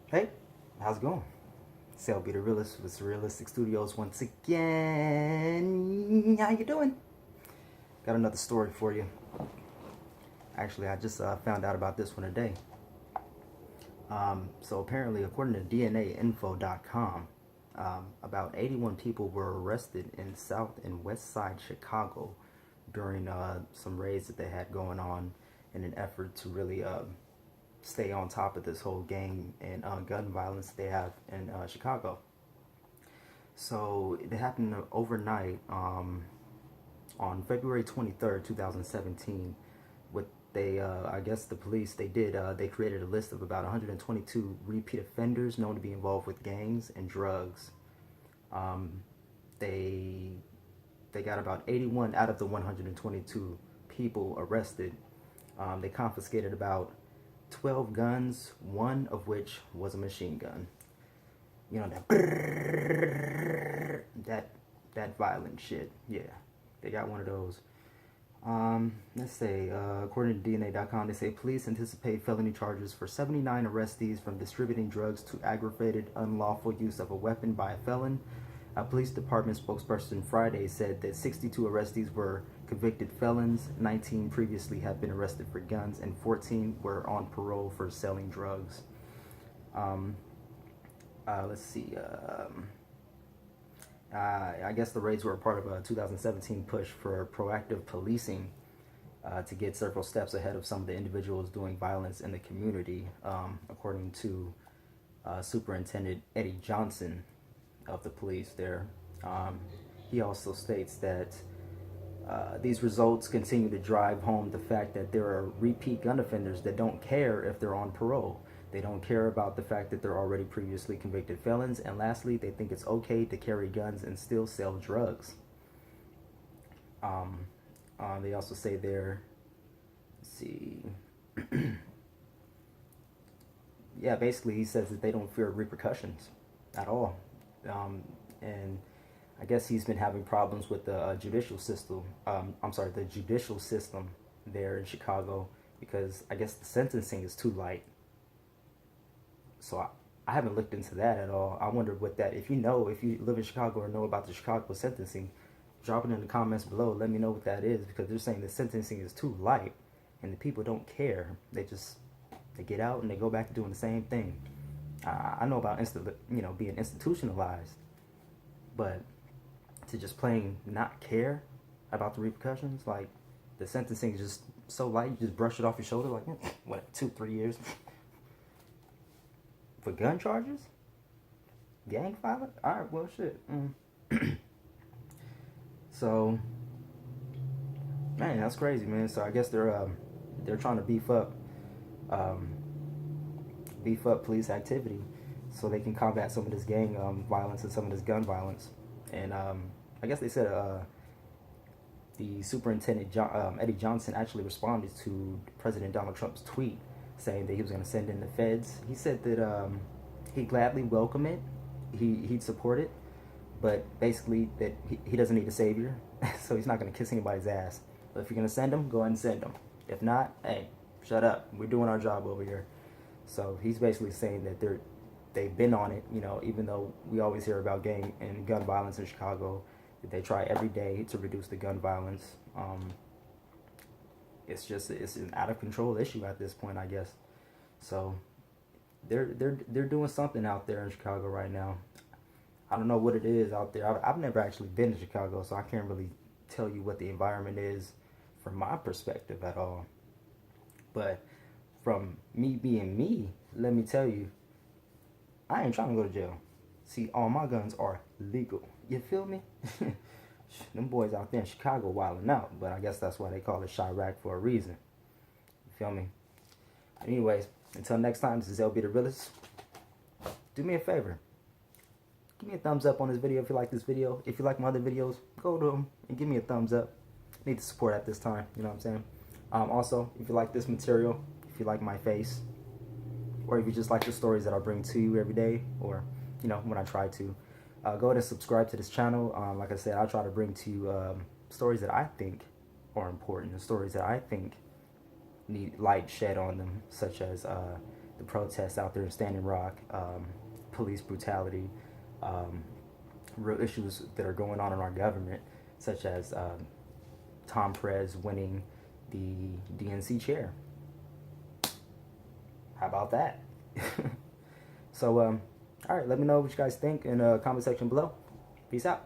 Hey, how's it going? It's LBThaRealist with Realistic Studios once again. How you doing? Got another story for you. Actually, I just found out about this one today. So apparently, according to DNAinfo.com, about 81 people were arrested in South and Westside Chicago during some raids that they had going on in an effort to really stay on top of this whole gang and gun violence they have in Chicago. So it happened overnight on February 23rd, 2017. What they, I guess the police, they created a list of about 122 repeat offenders known to be involved with gangs and drugs. Um, they, they got about 81 out of the 122 people arrested. They confiscated about 12 guns, one of which was a machine gun. You know that that violent shit. Yeah, they got one of those. Let's say, according to DNA.com, they say police anticipate felony charges for 79 arrestees from distributing drugs to aggravated unlawful use of a weapon by a felon. A police department spokesperson Friday said that 62 arrestees were convicted felons, 19 previously had been arrested for guns, and 14 were on parole for selling drugs. Um, let's see. I guess the raids were a part of a 2017 push for proactive policing to get several steps ahead of some of the individuals doing violence in the community, according to Superintendent Eddie Johnson of the police there. He also states that these results continue to drive home the fact that there are repeat gun offenders that don't care if they're on parole. They don't care about the fact that they're already previously convicted felons. And lastly, they think it's okay to carry guns and still sell drugs. Um, they also say there, let's see, yeah, basically he says that they don't fear repercussions at all. And I guess he's been having problems with the judicial system. The judicial system there in Chicago, because I guess the sentencing is too light. So I haven't looked into that at all. I wonder what that, if you live in Chicago or know about the Chicago sentencing, drop it in the comments below. Let me know what that is, because they're saying the sentencing is too light and the people don't care. They get out and they go back to doing the same thing. I know about being institutionalized, but to just plain not care about the repercussions, like the sentencing is just so light, you just brush it off your shoulder, like what, 2-3 years for gun charges, gang violence. All right, well, shit. So, man, that's crazy, man. So I guess they're trying to um, beef up police activity so they can combat some of this gang violence and some of this gun violence. And I guess they said the superintendent Eddie Johnson actually responded to President Donald Trump's tweet saying that he was going to send in the feds. He said that he'd gladly welcome it, he'd support it, but basically that he doesn't need a savior, so he's not going to kiss anybody's ass. But if you're going to send him, go ahead and send him. If not, hey, shut up. We're doing our job over here. So he's basically saying that they've been on it, even though we always hear about gang and gun violence in Chicago, that they try every day to reduce the gun violence. It's an out of control issue at this point, I guess. So they're doing something out there in Chicago right now. I don't know what it is out there. I've never actually been to Chicago, so I can't really tell you what the environment is from my perspective at all. But from me being me, let me tell you, I ain't trying to go to jail. See, all my guns are legal. You feel me? Them boys out there in Chicago wilding out, but I guess that's why they call it Chirac for a reason. You feel me? Anyways, until next time, this is LBThaRealist. Do me a favor. Give me a thumbs up on this video if you like this video. If you like my other videos, go to them and give me a thumbs up. I need the support at this time, you know what I'm saying? Also, if you like this material, if you like my face, or if you just like the stories that I bring to you every day, or, when I try to, go ahead and subscribe to this channel. Like I said, I'll try to bring to you stories that I think are important, the stories that I think need light shed on them, such as the protests out there in Standing Rock, police brutality, real issues that are going on in our government, such as Tom Perez winning the DNC chair. How about that? So, all right, let me know what you guys think in the comment section below. Peace out.